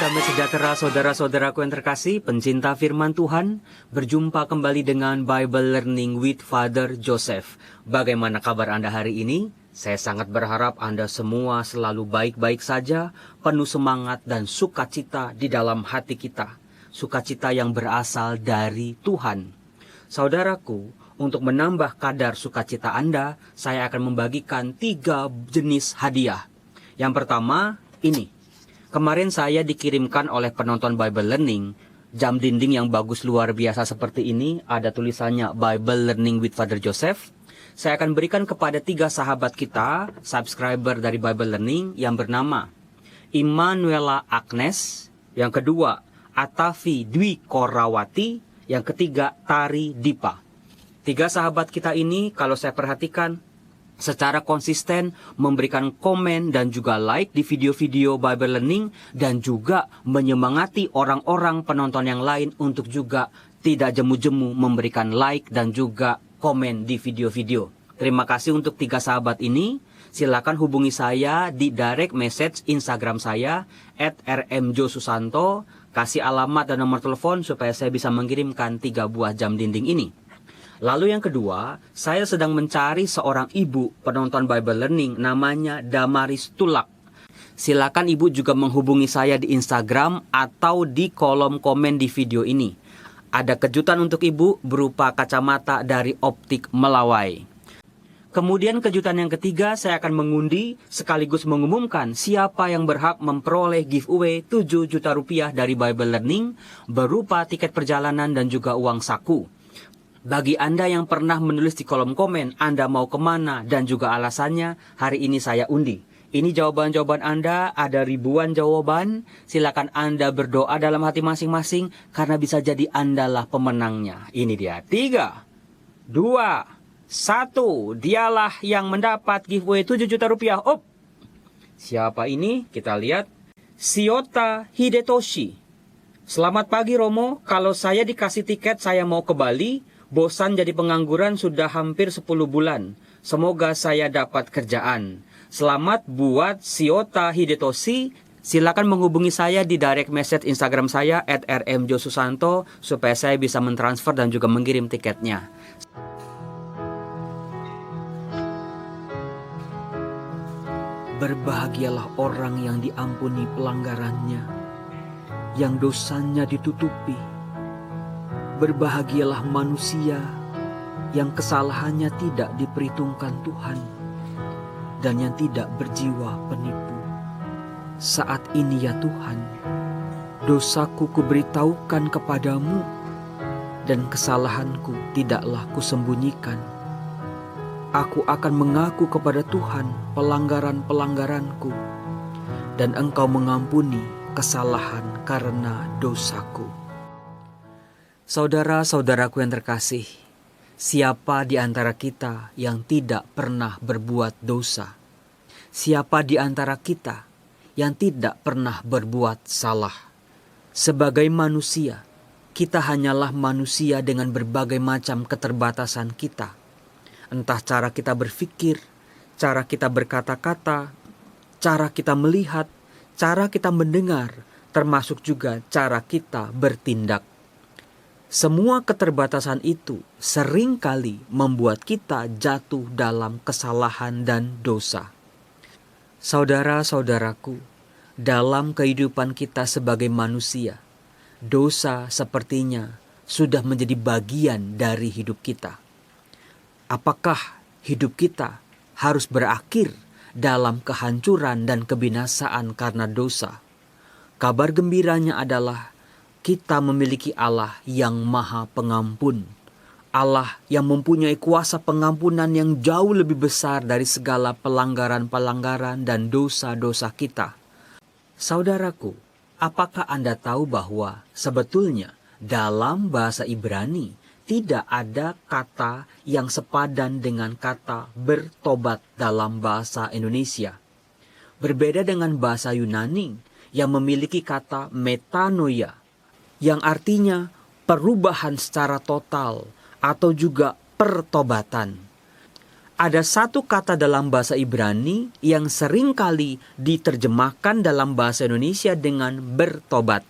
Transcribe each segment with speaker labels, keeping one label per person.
Speaker 1: damai sejahtera saudara-saudaraku yang terkasih, pencinta firman Tuhan. Berjumpa kembali dengan Bible Learning with Father Joseph. Bagaimana kabar Anda hari ini? Saya sangat berharap Anda semua selalu baik-baik saja, penuh semangat dan sukacita di dalam hati kita. Sukacita yang berasal dari Tuhan. Saudaraku, untuk menambah kadar sukacita Anda, saya akan membagikan 3 jenis hadiah. Yang pertama, ini. Kemarin saya dikirimkan oleh penonton Bible Learning, jam dinding yang bagus luar biasa seperti ini, ada tulisannya Bible Learning with Father Joseph. Saya akan berikan kepada 3 sahabat kita, subscriber dari Bible Learning, yang bernama Immanuela Agnes, yang kedua Atavi Dwi Korawati, yang ketiga Tari Dipa. 3 sahabat kita ini, kalau saya perhatikan, secara konsisten memberikan komen dan juga like di video-video Bible Learning dan juga menyemangati orang-orang penonton yang lain untuk juga tidak jemu-jemu memberikan like dan juga komen di video-video. Terima kasih untuk 3 sahabat ini. Silakan hubungi saya di direct message Instagram saya @rmjosusanto. Kasih alamat dan nomor telepon supaya saya bisa mengirimkan 3 buah jam dinding ini. Lalu yang kedua, saya sedang mencari seorang ibu penonton Bible Learning namanya Damaris Tulak. Silakan ibu juga menghubungi saya di Instagram atau di kolom komen di video ini. Ada kejutan untuk ibu berupa kacamata dari Optik Melawai. Kemudian kejutan yang ketiga, saya akan mengundi sekaligus mengumumkan siapa yang berhak memperoleh giveaway 7 juta rupiah dari Bible Learning berupa tiket perjalanan dan juga uang saku. Bagi Anda yang pernah menulis di kolom komen Anda mau kemana dan juga alasannya, hari ini saya undi. Ini jawaban-jawaban Anda, ada ribuan jawaban. Silakan Anda berdoa dalam hati masing-masing karena bisa jadi Anda lah pemenangnya. Ini dia, 3, 2, 1. Dialah yang mendapat giveaway 7 juta rupiah. Siapa ini? Kita lihat. Shiota Hidetoshi. Selamat pagi Romo, kalau saya dikasih tiket saya mau ke Bali. Bosan jadi pengangguran sudah hampir 10 bulan. Semoga saya dapat kerjaan. Selamat buat Shiota Hidetoshi. Silakan menghubungi saya di direct message Instagram saya @rmjosusanto supaya saya bisa mentransfer dan juga mengirim tiketnya. Berbahagialah orang yang diampuni pelanggarannya, yang dosanya ditutupi. Berbahagialah manusia yang kesalahannya tidak diperhitungkan Tuhan dan yang tidak berjiwa penipu. Saat ini ya Tuhan, dosaku kuberitahukan kepadamu dan kesalahanku tidaklah kusembunyikan. Aku akan mengaku kepada Tuhan pelanggaran-pelanggaranku dan Engkau mengampuni kesalahan karena dosaku. Saudara-saudaraku yang terkasih, siapa di antara kita yang tidak pernah berbuat dosa? Siapa di antara kita yang tidak pernah berbuat salah? Sebagai manusia, kita hanyalah manusia dengan berbagai macam keterbatasan kita. Entah cara kita berpikir, cara kita berkata-kata, cara kita melihat, cara kita mendengar, termasuk juga cara kita bertindak. Semua keterbatasan itu seringkali membuat kita jatuh dalam kesalahan dan dosa. Saudara-saudaraku, dalam kehidupan kita sebagai manusia, dosa sepertinya sudah menjadi bagian dari hidup kita. Apakah hidup kita harus berakhir dalam kehancuran dan kebinasaan karena dosa? Kabar gembiranya adalah kita memiliki Allah yang Maha Pengampun. Allah yang mempunyai kuasa pengampunan yang jauh lebih besar dari segala pelanggaran-pelanggaran dan dosa-dosa kita. Saudaraku, apakah Anda tahu bahwa sebetulnya dalam bahasa Ibrani tidak ada kata yang sepadan dengan kata bertobat dalam bahasa Indonesia? Berbeda dengan bahasa Yunani yang memiliki kata metanoia, yang artinya perubahan secara total atau juga pertobatan. Ada satu kata dalam bahasa Ibrani yang seringkali diterjemahkan dalam bahasa Indonesia dengan bertobat,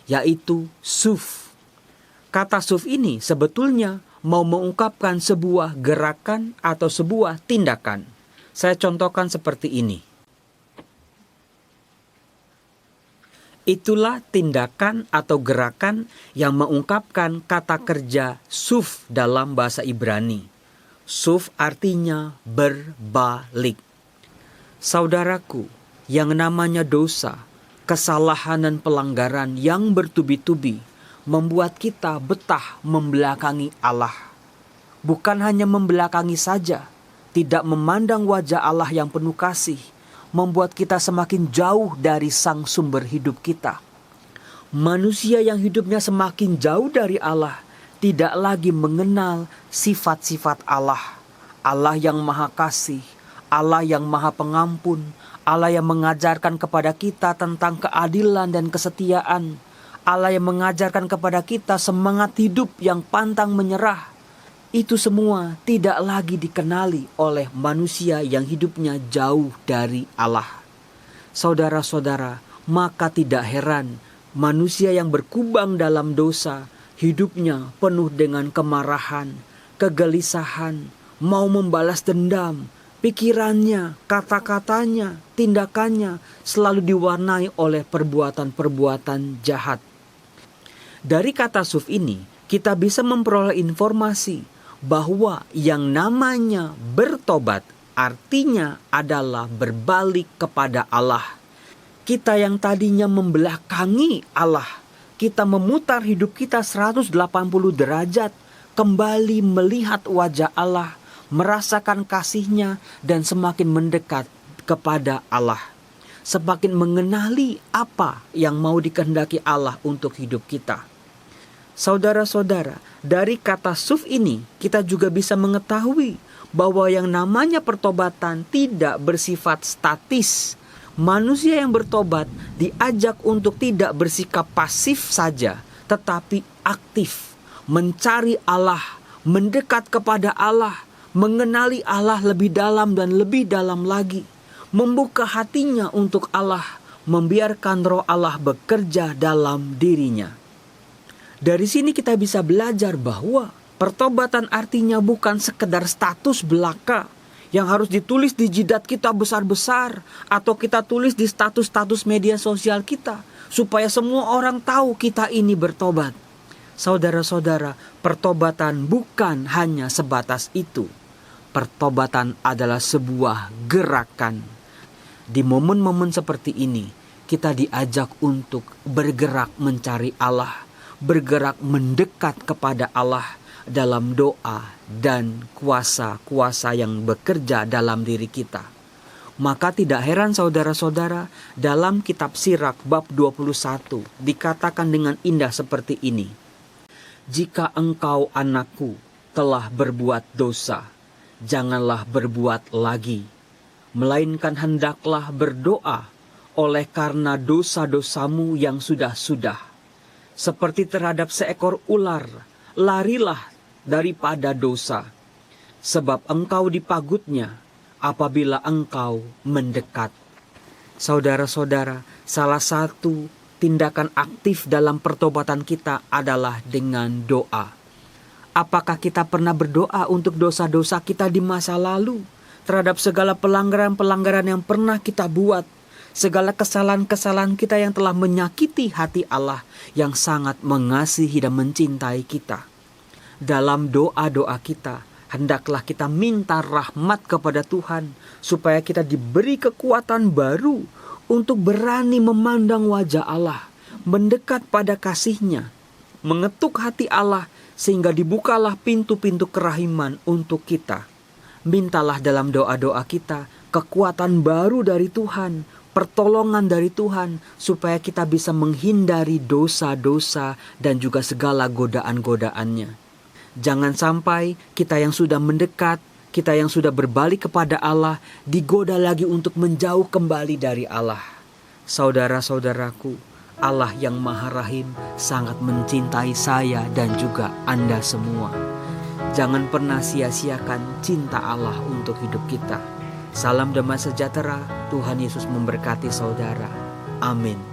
Speaker 1: yaitu suf. Kata suf ini sebetulnya mau mengungkapkan sebuah gerakan atau sebuah tindakan. Saya contohkan seperti ini. Itulah tindakan atau gerakan yang mengungkapkan kata kerja suf dalam bahasa Ibrani. Suf artinya berbalik. Saudaraku, yang namanya dosa, kesalahan dan pelanggaran yang bertubi-tubi membuat kita betah membelakangi Allah. Bukan hanya membelakangi saja, tidak memandang wajah Allah yang penuh kasih, membuat kita semakin jauh dari sang sumber hidup kita. Manusia yang hidupnya semakin jauh dari Allah tidak lagi mengenal sifat-sifat Allah. Allah yang maha kasih, Allah yang maha pengampun, Allah yang mengajarkan kepada kita tentang keadilan dan kesetiaan, Allah yang mengajarkan kepada kita semangat hidup yang pantang menyerah. Itu semua tidak lagi dikenali oleh manusia yang hidupnya jauh dari Allah. Saudara-saudara, maka tidak heran manusia yang berkubang dalam dosa, hidupnya penuh dengan kemarahan, kegelisahan, mau membalas dendam. Pikirannya, kata-katanya, tindakannya selalu diwarnai oleh perbuatan-perbuatan jahat. Dari kata suf ini, kita bisa memperoleh informasi bahwa yang namanya bertobat artinya adalah berbalik kepada Allah. Kita yang tadinya membelakangi Allah, kita memutar hidup kita 180 derajat, kembali melihat wajah Allah, merasakan kasih-Nya dan semakin mendekat kepada Allah. Semakin mengenali apa yang mau dikehendaki Allah untuk hidup kita. Saudara-saudara, dari kata suf ini kita juga bisa mengetahui bahwa yang namanya pertobatan tidak bersifat statis. Manusia yang bertobat diajak untuk tidak bersikap pasif saja, tetapi aktif, mencari Allah, mendekat kepada Allah, mengenali Allah lebih dalam dan lebih dalam lagi, membuka hatinya untuk Allah, membiarkan roh Allah bekerja dalam dirinya. Dari sini kita bisa belajar bahwa pertobatan artinya bukan sekedar status belaka yang harus ditulis di jidat kita besar-besar atau kita tulis di status-status media sosial kita supaya semua orang tahu kita ini bertobat. Saudara-saudara, pertobatan bukan hanya sebatas itu. Pertobatan adalah sebuah gerakan. Di momen-momen seperti ini, kita diajak untuk bergerak mencari Allah, bergerak mendekat kepada Allah dalam doa dan kuasa-kuasa yang bekerja dalam diri kita. Maka tidak heran saudara-saudara, dalam kitab Sirak bab 21 dikatakan dengan indah seperti ini. Jika engkau anakku telah berbuat dosa, janganlah berbuat lagi, melainkan hendaklah berdoa oleh karena dosa-dosamu yang sudah-sudah. Seperti terhadap seekor ular, larilah daripada dosa, sebab engkau dipagutnya apabila engkau mendekat. Saudara-saudara, salah satu tindakan aktif dalam pertobatan kita adalah dengan doa. Apakah kita pernah berdoa untuk dosa-dosa kita di masa lalu, terhadap segala pelanggaran-pelanggaran yang pernah kita buat, segala kesalahan-kesalahan kita yang telah menyakiti hati Allah yang sangat mengasihi dan mencintai kita? Dalam doa-doa kita, hendaklah kita minta rahmat kepada Tuhan, supaya kita diberi kekuatan baru untuk berani memandang wajah Allah, mendekat pada kasih-Nya, mengetuk hati Allah, sehingga dibukalah pintu-pintu kerahiman untuk kita. Mintalah dalam doa-doa kita kekuatan baru dari Tuhan, pertolongan dari Tuhan, supaya kita bisa menghindari dosa-dosa dan juga segala godaan-godaannya. Jangan sampai kita yang sudah mendekat, kita yang sudah berbalik kepada Allah, digoda lagi untuk menjauh kembali dari Allah. Saudara-saudaraku, Allah yang Maha Rahim sangat mencintai saya dan juga Anda semua. Jangan pernah sia-siakan cinta Allah untuk hidup kita. Salam damai sejahtera, Tuhan Yesus memberkati saudara. Amin.